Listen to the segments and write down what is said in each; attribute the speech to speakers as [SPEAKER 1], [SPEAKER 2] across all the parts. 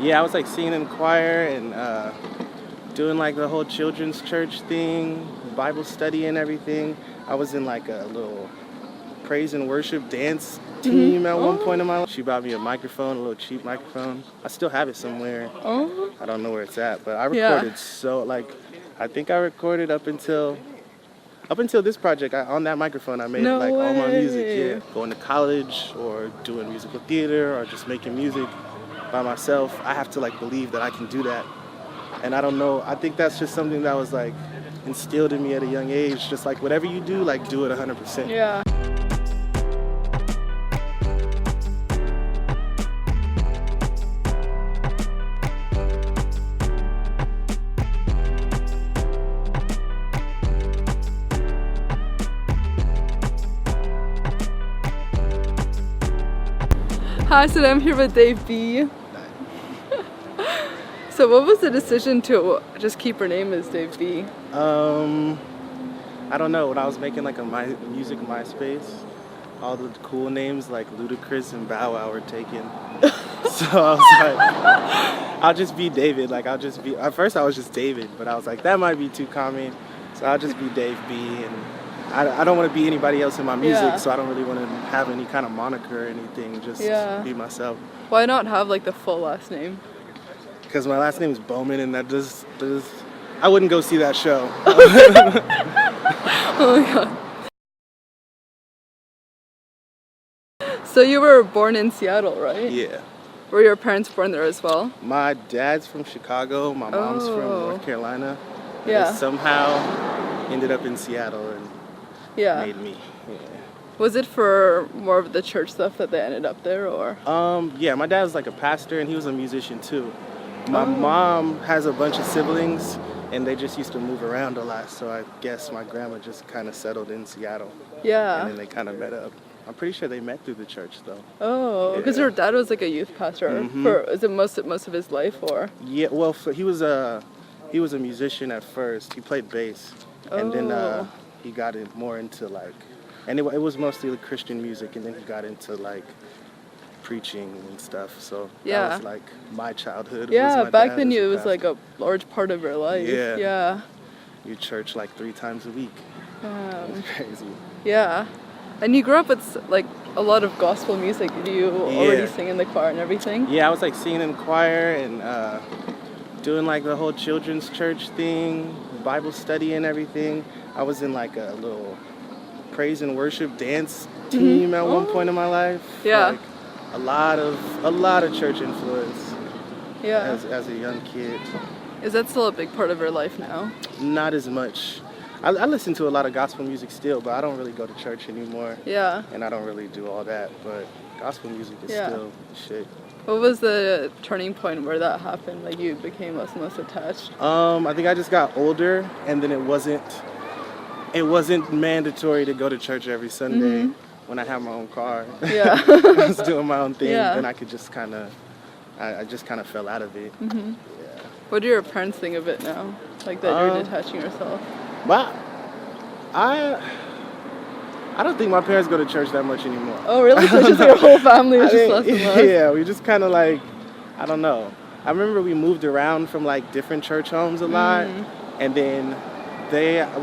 [SPEAKER 1] Yeah, I was like singing in choir and doing like the whole children's church thing, Bible study and everything. I was in like a little praise and worship dance team at one point in my life. She bought me a microphone, a little cheap microphone. I still have it somewhere. I don't know where it's at, but I recorded I think I recorded up until this project. On that microphone I made all my music. Yeah, going to college or doing musical theater or just making music by myself. I have to like believe that I can do that. And I don't know, I think that's just something that was like instilled in me at a young age. Just like whatever you do, like do it 100%.
[SPEAKER 2] Yeah. Hi, so I'm here with Dave B. So what was the decision to just keep her name as Dave B?
[SPEAKER 1] I don't know. When I was making like a music MySpace, all the cool names like Ludacris and Bow Wow were taken. So I was like, I'll just be David. Like at first I was just David, but I was like, that might be too common. So I'll just be Dave B. And I don't want to be anybody else in my music, so I don't really want to have any kind of moniker or anything. Just be myself.
[SPEAKER 2] Why not have like the full last name?
[SPEAKER 1] Because my last name is Bowman, and that does I wouldn't go see that show.
[SPEAKER 2] Oh my god. So you were born in Seattle, right?
[SPEAKER 1] Yeah.
[SPEAKER 2] Were your parents born there as well?
[SPEAKER 1] My dad's from Chicago, my mom's from North Carolina.
[SPEAKER 2] Yeah.
[SPEAKER 1] They somehow ended up in Seattle and made me. Yeah.
[SPEAKER 2] Was it for more of the church stuff that they ended up there, or?
[SPEAKER 1] Yeah, my dad was like a pastor and he was a musician too. My mom has a bunch of siblings and they just used to move around a lot, so I guess my grandma just kind of settled in Seattle. Yeah. And then they kind of met up. I'm pretty sure they met through the church though. Oh, because her dad was like a youth pastor. Is it most of his life, or? Yeah, well, he was a musician at first. He played bass, and then he got more into like, and it was mostly like Christian music, and then he got into like preaching and stuff. So that was like my childhood.
[SPEAKER 2] Yeah, back then it was like a large part of your life. Yeah. Yeah.
[SPEAKER 1] You church like 3 times a week. It's crazy.
[SPEAKER 2] Yeah. And you grew up with like a lot of gospel music. Did you already sing in the choir and everything? Yeah, I was like singing in choir and doing like the whole children's church thing, Bible study and everything. I was in like a little praise and worship dance team at one point in my life. Yeah. Like a lot of church influence. Yeah. As a young kid. Is that still a big part of your life now?
[SPEAKER 1] Not as much. I listen to a lot of gospel music still, but I don't really go to church anymore. Yeah. And I don't really do all that, but gospel music is still shit.
[SPEAKER 2] What was the turning point where that happened? Like you became less and less attached?
[SPEAKER 1] I think I just got older, and then it wasn't mandatory to go to church every Sunday when I had my own car. Yeah. I was doing my own thing, then I could just I just kind of fell out of it. Yeah.
[SPEAKER 2] What do your parents think of it now? Like that you're detaching yourself?
[SPEAKER 1] But I don't think my parents go to church that much anymore.
[SPEAKER 2] Oh, really? So just your whole family is just less and less?
[SPEAKER 1] Yeah, we just kind of like, I don't know. I remember we moved around from like different church homes a lot, and then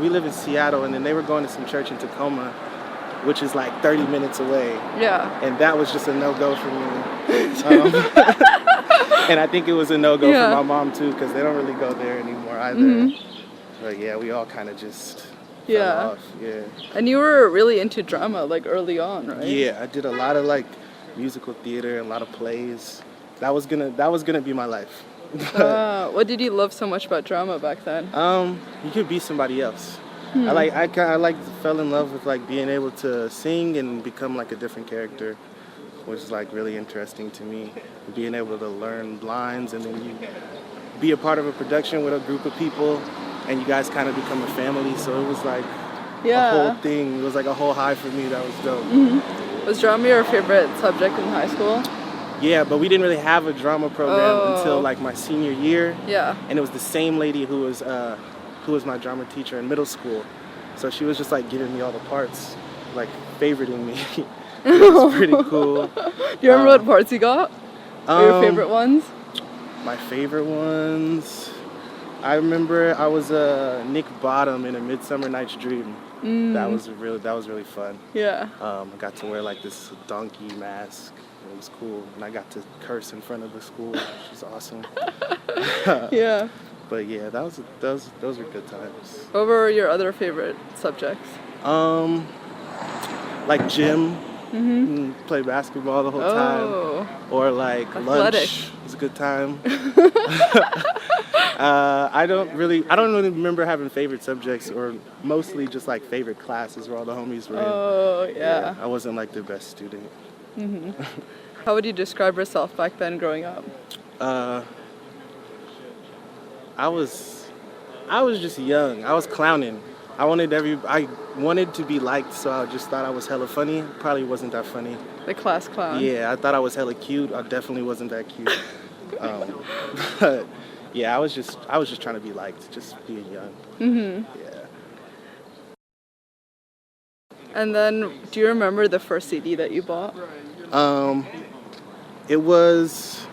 [SPEAKER 1] we live in Seattle, and then they were going to some church in Tacoma, which is like 30 minutes away. Yeah. And that was just a no-go for me. And I think it was a no-go for my mom too, because they don't really go there anymore either. But yeah, we all kind of just fell off. Yeah. And
[SPEAKER 2] you were really into drama like early on, right?
[SPEAKER 1] Yeah, I did a lot of like musical theater and a lot of plays. That was gonna be my life.
[SPEAKER 2] What did you love so much about drama back then?
[SPEAKER 1] You could be somebody else. I fell in love with like being able to sing and become like a different character, which is like really interesting to me. Being able to learn lines and then you be a part of a production with a group of people and you guys kind of become a family. So it was like a whole thing. It was like a whole high for me. That was dope.
[SPEAKER 2] Was drama your favorite subject in high school?
[SPEAKER 1] Yeah, but we didn't really have a drama program until like my senior year. Yeah. And it was the same lady who was my drama teacher in middle school. So she was just like giving me all the parts, like favoriting me. It was pretty cool.
[SPEAKER 2] Do you remember what parts you got? Or your favorite ones?
[SPEAKER 1] My favorite ones. I remember I was Nick Bottom in A Midsummer Night's Dream. That was really fun.
[SPEAKER 2] Yeah.
[SPEAKER 1] I got to wear like this donkey mask. It was cool, and I got to curse in front of the school, which was awesome.
[SPEAKER 2] Yeah.
[SPEAKER 1] But yeah, those were good times.
[SPEAKER 2] What were your other favorite subjects?
[SPEAKER 1] Like gym. Play basketball the whole time. Or like
[SPEAKER 2] athletic.
[SPEAKER 1] Lunch was a good time. I don't really remember having favorite subjects, or mostly just like favorite classes where all the homies were in.
[SPEAKER 2] Oh, yeah.
[SPEAKER 1] I wasn't like the best student.
[SPEAKER 2] How would you describe yourself back then growing up?
[SPEAKER 1] I was just young. I was clowning. I wanted to be liked, so I just thought I was hella funny. Probably wasn't that funny.
[SPEAKER 2] The class clown.
[SPEAKER 1] Yeah, I thought I was hella cute. I definitely wasn't that cute. But yeah, I was just trying to be liked, just being young. Yeah.
[SPEAKER 2] And then, do you remember the first CD that you bought?
[SPEAKER 1] It was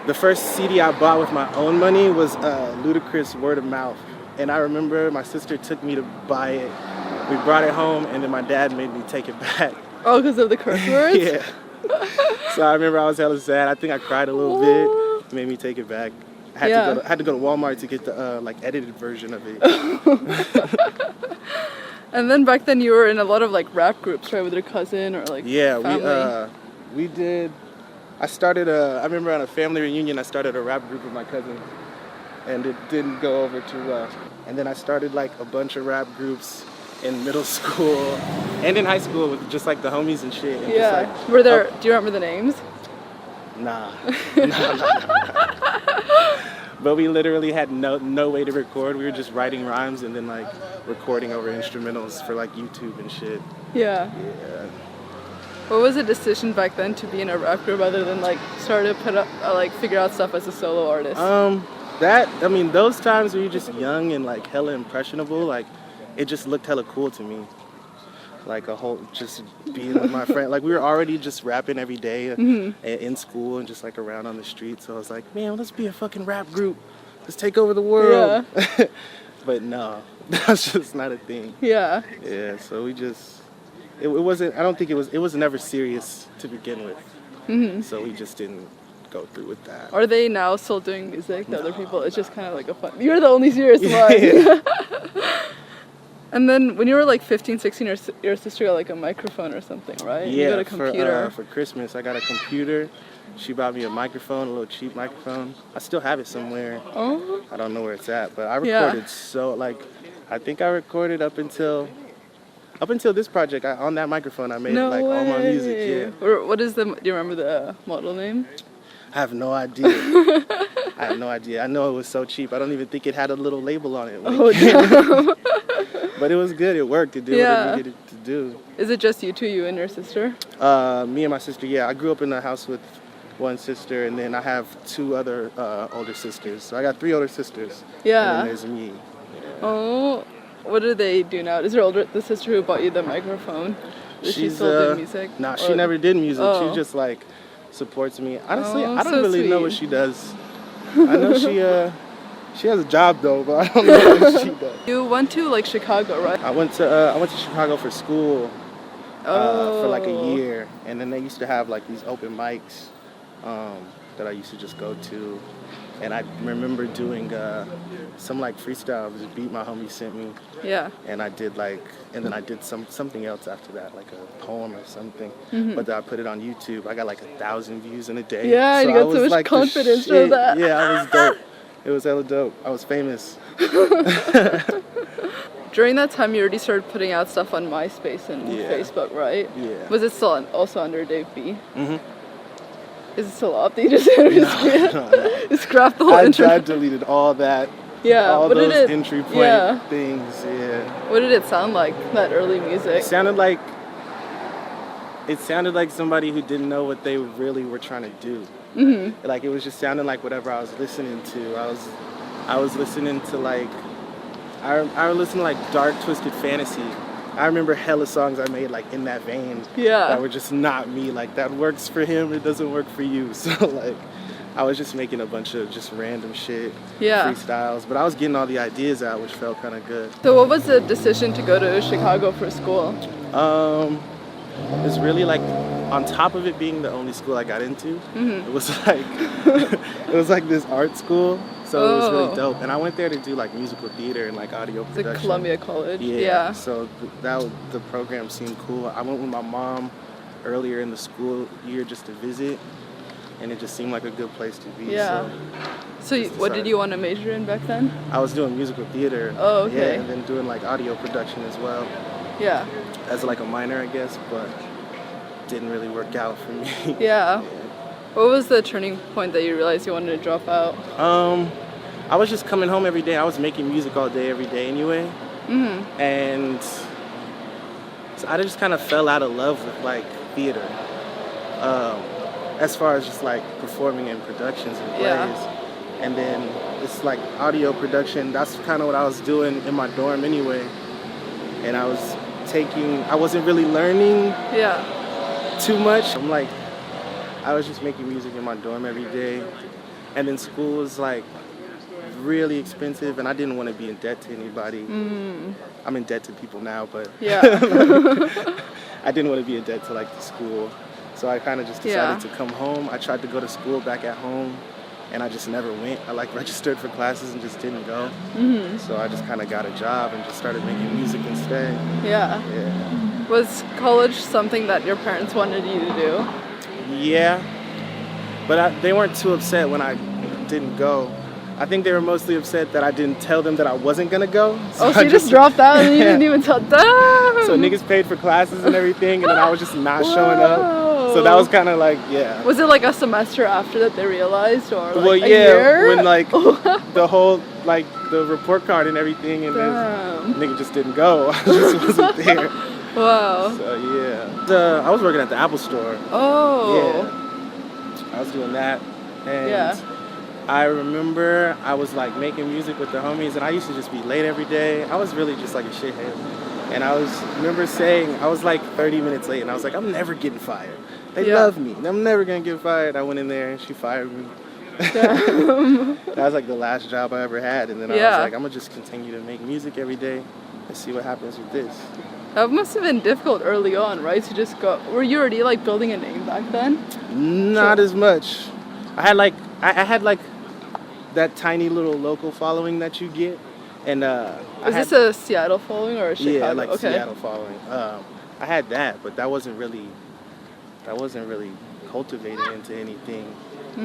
[SPEAKER 1] the first CD I bought with my own money was Ludacris Word of Mouth. And I remember my sister took me to buy it. We brought it home, and then my dad made me take it back.
[SPEAKER 2] Oh, because of the curse words?
[SPEAKER 1] Yeah. So I remember I was hella sad. I think I cried a little bit. It made me take it back. I had to go to Walmart to get the like edited version of it.
[SPEAKER 2] And then back then you were in a lot of like rap groups, right, with your cousin or like family.
[SPEAKER 1] We did. I remember on a family reunion I started a rap group with my cousin, and it didn't go over too well. And then I started like a bunch of rap groups in middle school and in high school with just like the homies and shit. And
[SPEAKER 2] yeah.
[SPEAKER 1] Just, like,
[SPEAKER 2] were there? Do you remember the names?
[SPEAKER 1] Nah. But we literally had no way to record. We were just writing rhymes and then like recording over instrumentals for like YouTube and shit.
[SPEAKER 2] Yeah.
[SPEAKER 1] Yeah.
[SPEAKER 2] What was the decision back then to be in a rap group other than like start to put up figure out stuff as a solo artist?
[SPEAKER 1] Those times where you're just young and like hella impressionable, like it just looked hella cool to me. Like just being with my friend. Like we were already just rapping every day in school and just like around on the street. So I was like, man, let's be a fucking rap group. Let's take over the world. Yeah. But no, that's just not a thing.
[SPEAKER 2] Yeah.
[SPEAKER 1] Yeah. So we just, it wasn't. I don't think it was never serious to begin with. So we just didn't go through with that.
[SPEAKER 2] Are they now still doing music? The other people? It's just kind of like a fun. You're the only serious one.
[SPEAKER 1] Yeah.
[SPEAKER 2] And then when you were like 15, 16, your sister got like a microphone or something, right?
[SPEAKER 1] Yeah,
[SPEAKER 2] you got a computer.
[SPEAKER 1] For Christmas, I got a computer. She bought me a microphone, a little cheap microphone. I still have it somewhere.
[SPEAKER 2] Oh.
[SPEAKER 1] I don't know where it's at, but I recorded I think I recorded up until this project. On that microphone, I made all my music. Yeah.
[SPEAKER 2] What is do you remember the model name?
[SPEAKER 1] I have no idea. I have no idea. I know it was so cheap. I don't even think it had a little label on it.
[SPEAKER 2] Oh, no.
[SPEAKER 1] But it was good. It worked. It did what it needed to do.
[SPEAKER 2] Is it just you two, you and your sister?
[SPEAKER 1] Me and my sister, yeah. I grew up in a house with one sister, and then I have two other older sisters. So I got 3 older sisters.
[SPEAKER 2] Yeah.
[SPEAKER 1] And then there's me. Yeah.
[SPEAKER 2] Oh, what do they do now? Is the sister who bought you the microphone? Does she still do music?
[SPEAKER 1] Nah, she never did music. She just like supports me. Honestly, I don't really know what she does. I know she has a job though, but I don't know what she does.
[SPEAKER 2] You went to like Chicago, right?
[SPEAKER 1] I went to Chicago for school for like a year, and then they used to have like these open mics that I used to just go to, and I remember doing some like freestyle, this beat my homie sent me.
[SPEAKER 2] Yeah.
[SPEAKER 1] And then I did something else after that, like a poem or something. But then I put it on YouTube. I got like 1,000 views in a day.
[SPEAKER 2] Yeah,
[SPEAKER 1] so
[SPEAKER 2] you got so much confidence from that.
[SPEAKER 1] Yeah, I was dope. It was hella dope. I was famous.
[SPEAKER 2] During that time, you already started putting out stuff on MySpace and Facebook, right?
[SPEAKER 1] Yeah.
[SPEAKER 2] Was it still also under Dave B? Is it still up? That you just just scrapped the whole intro?
[SPEAKER 1] I deleted all that.
[SPEAKER 2] Yeah.
[SPEAKER 1] All those entry point things. Yeah.
[SPEAKER 2] What did it sound like? That early music?
[SPEAKER 1] It sounded like somebody who didn't know what they really were trying to do. Like it was just sounding like whatever I was listening to. I was listening to like I listened to like dark twisted fantasy. I remember hella songs I made like in that vein.
[SPEAKER 2] Yeah.
[SPEAKER 1] That were just not me. Like that works for him, it doesn't work for you. So like I was just making a bunch of just random shit,
[SPEAKER 2] Yeah.
[SPEAKER 1] freestyles, but I was getting all the ideas out, which felt kind of good.
[SPEAKER 2] So what was the decision to go to Chicago for school?
[SPEAKER 1] It's really like on top of it being the only school I got into, it was like it was like this art school, so it was really dope. And I went there to do like musical theater and like audio production.
[SPEAKER 2] It's like Columbia College.
[SPEAKER 1] Yeah. So the program seemed cool. I went with my mom earlier in the school year just to visit, and it just seemed like a good place to be.
[SPEAKER 2] Yeah. So what did you want to major in back then?
[SPEAKER 1] I was doing musical theater.
[SPEAKER 2] Oh, okay.
[SPEAKER 1] Yeah, and then doing like audio production as well.
[SPEAKER 2] Yeah.
[SPEAKER 1] As like a minor, I guess, but didn't really work out for me.
[SPEAKER 2] Yeah. What was the turning point that you realized you wanted to drop out?
[SPEAKER 1] I was just coming home every day. I was making music all day, every day anyway. And so I just kind of fell out of love with like theater. As far as just like performing in productions and plays.
[SPEAKER 2] Yeah.
[SPEAKER 1] And then it's like audio production. That's kind of what I was doing in my dorm anyway. And I wasn't really learning too much. I was just making music in my dorm every day. And then school was like really expensive and I didn't want to be in debt to anybody. I'm in debt to people now, but I didn't want to be in debt to like the school. So I kind of just decided to come home. I tried to go to school back at home and I just never went. I like registered for classes and just didn't go. So I just kind of got a job and just started making music instead.
[SPEAKER 2] Yeah. Was college something that your parents wanted you to do?
[SPEAKER 1] Yeah, but they weren't too upset when I didn't go. I think they were mostly upset that I didn't tell them that I wasn't gonna go.
[SPEAKER 2] So you just dropped out and you didn't even tell them?
[SPEAKER 1] So niggas paid for classes and everything and then I was just not showing up. So that was kind of like, Was it
[SPEAKER 2] like a semester after that they realized, or like
[SPEAKER 1] a
[SPEAKER 2] year?
[SPEAKER 1] When like the whole, like the report card and everything and then nigga just didn't go. I just wasn't there.
[SPEAKER 2] Wow.
[SPEAKER 1] So I was working at the Apple store.
[SPEAKER 2] Oh.
[SPEAKER 1] Yeah. I was doing that. And I remember I was like making music with the homies and I used to just be late every day. I was really just like a shithead. And I remember saying, I was like 30 minutes late and I was like, I'm never getting fired. They love me. I'm never going to get fired. I went in there and she fired me. That was like the last job I ever had. And then I was like, I'm going to just continue to make music every day and see what happens with this.
[SPEAKER 2] That must have been difficult early on, right? To just go. Were you already like building a name back then?
[SPEAKER 1] Not as much. I had like that tiny little local following that you get. And
[SPEAKER 2] is this a Seattle following or a Chicago?
[SPEAKER 1] Yeah, like Seattle following. I had that, but that wasn't really cultivated into anything.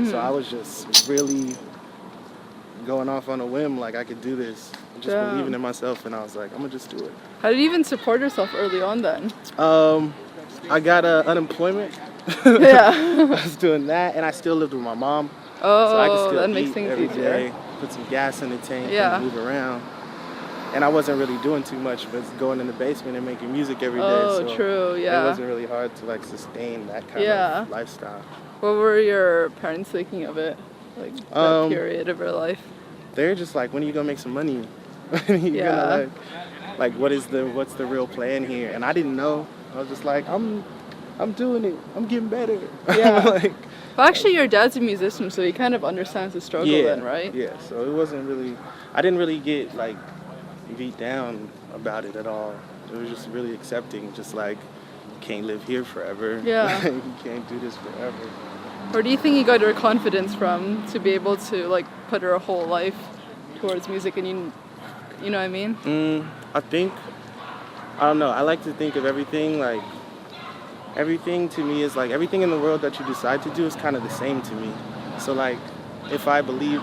[SPEAKER 1] So I was just really going off on a whim, like I could do this, just believing in myself, and I was like, I'm gonna just do it.
[SPEAKER 2] How did you even support yourself early on then?
[SPEAKER 1] I got unemployment.
[SPEAKER 2] Yeah.
[SPEAKER 1] I was doing that, and I still lived with my mom.
[SPEAKER 2] Oh,
[SPEAKER 1] so I could still
[SPEAKER 2] that makes
[SPEAKER 1] eat
[SPEAKER 2] things
[SPEAKER 1] every
[SPEAKER 2] easier.
[SPEAKER 1] day, put some gas in the tank, and move around. And I wasn't really doing too much, but going in the basement and making music every day.
[SPEAKER 2] Oh,
[SPEAKER 1] so
[SPEAKER 2] true,
[SPEAKER 1] it wasn't really hard to like sustain that kind of lifestyle.
[SPEAKER 2] What were your parents thinking of it, like that period of your life?
[SPEAKER 1] They're just like, when are you gonna make some money? Gonna, like what's the real plan here? And I didn't know. I was just like, I'm doing it. I'm getting better.
[SPEAKER 2] Yeah. Well, actually, your dad's a musician, so he kind of understands the struggle then, right?
[SPEAKER 1] Yeah. So it wasn't really. I didn't really get like beat down about it at all. It was just really accepting, just like, you can't live here forever.
[SPEAKER 2] Yeah.
[SPEAKER 1] You can't do this forever.
[SPEAKER 2] Where do you think you got your confidence from to be able to like put your whole life towards music, and you know what I mean?
[SPEAKER 1] I don't know. I like to think of everything like, everything to me is like, everything in the world that you decide to do is kind of the same to me. So like, if I believe,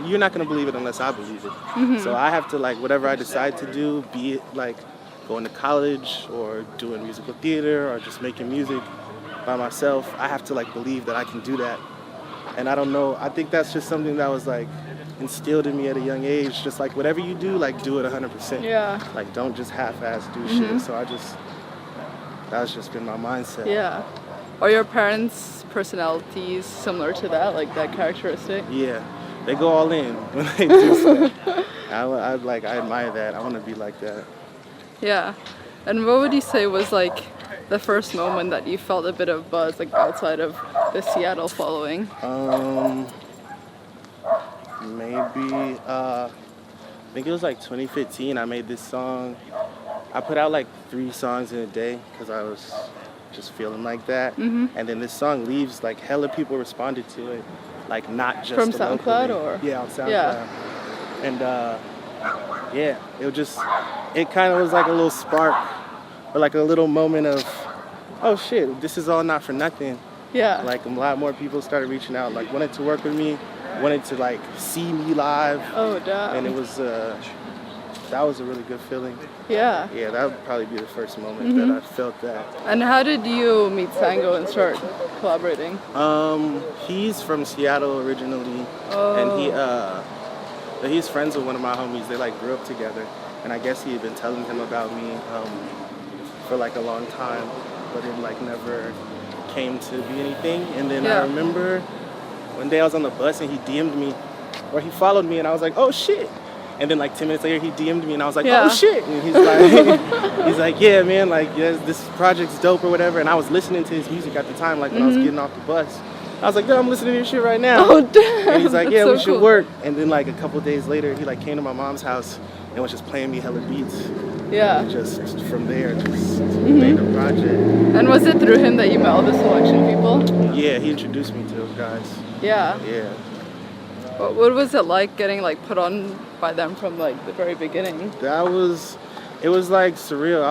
[SPEAKER 1] you're not going to believe it unless I believe it. So I have to like, whatever I decide to do, be it like going to college or doing musical theater or just making music by myself, I have to like believe that I can do that. And I don't know, I think that's just something that was like instilled in me at a young age. Just like, whatever you do, like do it 100%.
[SPEAKER 2] Yeah.
[SPEAKER 1] Like don't just half-ass do shit. So that's just been my mindset.
[SPEAKER 2] Yeah. Are your parents' personalities similar to that, like that characteristic?
[SPEAKER 1] Yeah, they go all in when they do that. I admire that. I want to be like that.
[SPEAKER 2] Yeah. And what would you say was like the first moment that you felt a bit of buzz, like outside of the Seattle following?
[SPEAKER 1] Maybe I think it was like 2015. I made this song. I put out like 3 songs in a day because I was just feeling like that.
[SPEAKER 2] Mm-hmm.
[SPEAKER 1] And then this song leaves, like hella people responded to it, like not just
[SPEAKER 2] from SoundCloud or
[SPEAKER 1] yeah, on SoundCloud.
[SPEAKER 2] Yeah.
[SPEAKER 1] And yeah, it kind of was like a little spark or like a little moment of, oh shit, this is all not for nothing.
[SPEAKER 2] Yeah.
[SPEAKER 1] Like a lot more people started reaching out, like wanted to work with me, wanted to like see me live.
[SPEAKER 2] Oh damn.
[SPEAKER 1] And it was that was a really good feeling.
[SPEAKER 2] Yeah.
[SPEAKER 1] Yeah, that would probably be the first moment
[SPEAKER 2] Mm-hmm.
[SPEAKER 1] that I felt that.
[SPEAKER 2] And how did you meet Sango and start collaborating?
[SPEAKER 1] He's from Seattle originally, and he's friends with one of my homies. They like grew up together, and I guess he had been telling him about me for like a long time, but it like never came to be anything. And then I remember one day I was on the bus and he DM'd me, or he followed me, and I was like, oh shit. And then like 10 minutes later he DM'd me and I was like, oh shit. And he's like, yeah man, like this project's dope or whatever. And I was listening to his music at the time, like when I was getting off the bus. I was like, yo, I'm listening to your shit right now.
[SPEAKER 2] Oh damn.
[SPEAKER 1] And he's like, yeah,
[SPEAKER 2] so
[SPEAKER 1] we should
[SPEAKER 2] cool.
[SPEAKER 1] work. And then like a couple days later he like came to my mom's house and was just playing me hella beats.
[SPEAKER 2] Yeah.
[SPEAKER 1] And just from there just made a project.
[SPEAKER 2] And was it through him that you met all the Soulection people?
[SPEAKER 1] Yeah, he introduced me to those guys.
[SPEAKER 2] Yeah.
[SPEAKER 1] Yeah.
[SPEAKER 2] What was it like getting like put on by them from like the very beginning?
[SPEAKER 1] It was like surreal.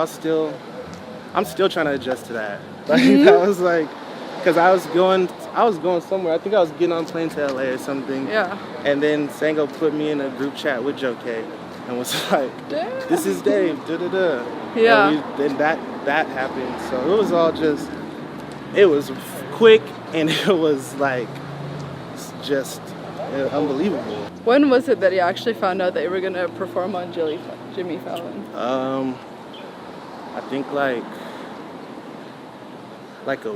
[SPEAKER 1] I'm still trying to adjust to that. Like that was like, cause I was going somewhere. I think I was getting on a plane to LA or something.
[SPEAKER 2] Yeah.
[SPEAKER 1] And then Sango put me in a group chat with Joe K and was like,
[SPEAKER 2] damn.
[SPEAKER 1] this is Dave, da da da.
[SPEAKER 2] Yeah.
[SPEAKER 1] And then that happened. So it was all just, it was quick and it was like just unbelievable.
[SPEAKER 2] When was it that you actually found out that you were gonna perform on Jimmy Fallon?
[SPEAKER 1] I think like a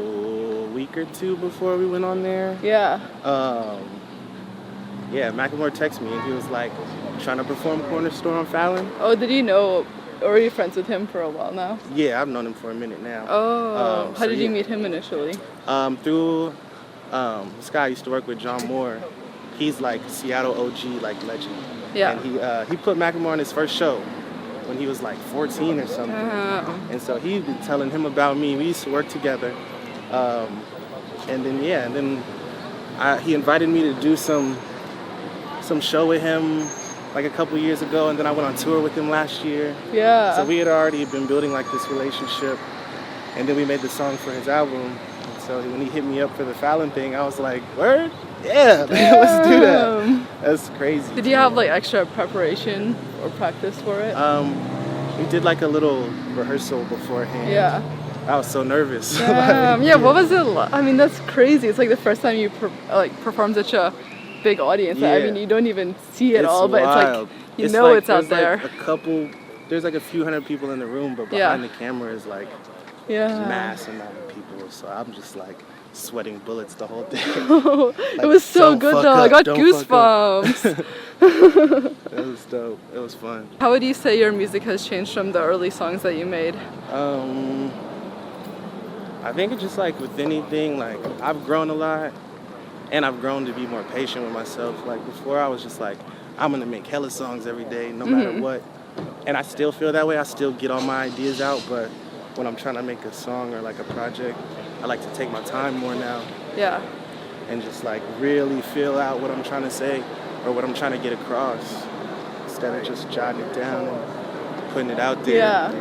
[SPEAKER 1] week or 2 before we went on there.
[SPEAKER 2] Yeah.
[SPEAKER 1] Yeah, Macklemore texted me and he was like trying to perform Corner Store on Fallon.
[SPEAKER 2] Oh, did you know, or are you friends with him for a while now?
[SPEAKER 1] Yeah, I've known him for a minute now.
[SPEAKER 2] Oh, how did you meet him initially?
[SPEAKER 1] Through this guy I used to work with, John Moore. He's like Seattle OG like legend.
[SPEAKER 2] Yeah.
[SPEAKER 1] And he put Macklemore on his first show when he was like 14 or something. And so he'd been telling him about me. We used to work together. And then he invited me to do some show with him like a couple years ago, and then I went on tour with him last year.
[SPEAKER 2] Yeah.
[SPEAKER 1] So we had already been building like this relationship, and then we made the song for his album. And so when he hit me up for the Fallon thing, I was like, word? Yeah, let's do that. That's crazy.
[SPEAKER 2] Did you have like extra preparation or practice for it?
[SPEAKER 1] We did like a little rehearsal beforehand.
[SPEAKER 2] Yeah.
[SPEAKER 1] I was so nervous.
[SPEAKER 2] Yeah, what was it like? I mean, that's crazy. It's like the first time you perform such a big audience.
[SPEAKER 1] Yeah.
[SPEAKER 2] I mean, you don't even see it all, but
[SPEAKER 1] wild.
[SPEAKER 2] it's like, it's out
[SPEAKER 1] there's
[SPEAKER 2] there.
[SPEAKER 1] Like there's like a few hundred people in the room, but behind the camera is like mass amount of people. So I'm just like sweating bullets the whole day.
[SPEAKER 2] It was so good though. I got goosebumps.
[SPEAKER 1] It was dope. It was fun.
[SPEAKER 2] How would you say your music has changed from the early songs that you made?
[SPEAKER 1] I think it's just like with anything, like I've grown a lot and I've grown to be more patient with myself. Like before I was just like, I'm gonna make hella songs every day, no matter what. And I still feel that way. I still get all my ideas out, but when I'm trying to make a song or like a project, I like to take my time more now. Yeah. And just like really feel out what I'm trying to say or what I'm trying to get across instead of just jotting it down and putting it out there. Yeah.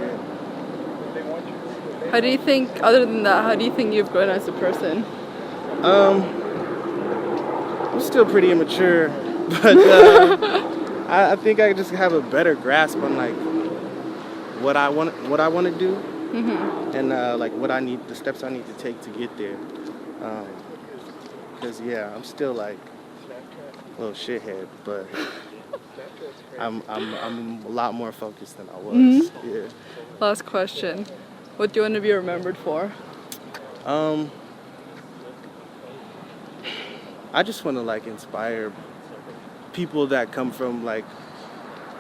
[SPEAKER 2] How do you think, other than that, how do you think you've grown as a person?
[SPEAKER 1] I'm still pretty immature, but I think I just have a better grasp on like what I want to do, and like the steps I need to take to get there. Because I'm still like a little shithead, but I'm a lot more focused than I was. Yeah.
[SPEAKER 2] Last question. What do you want to be remembered for?
[SPEAKER 1] I just want to like inspire people that come from like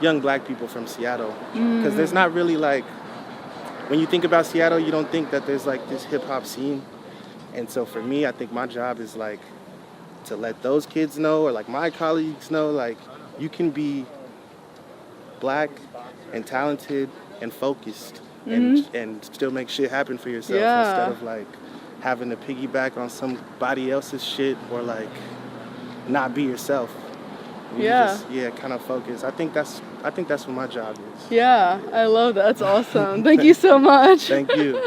[SPEAKER 1] young black people from Seattle, because there's not really like when you think about Seattle, you don't think that there's like this hip hop scene. And so for me, I think my job is like to let those kids know, or like my colleagues know, like you can be black and talented and focused and still make shit happen for yourself instead of like having to piggyback on somebody else's shit or like not be yourself. Kind of focus. I think that's what my job is.
[SPEAKER 2] Yeah, I love that. That's awesome. Thank you so much.
[SPEAKER 1] Thank you.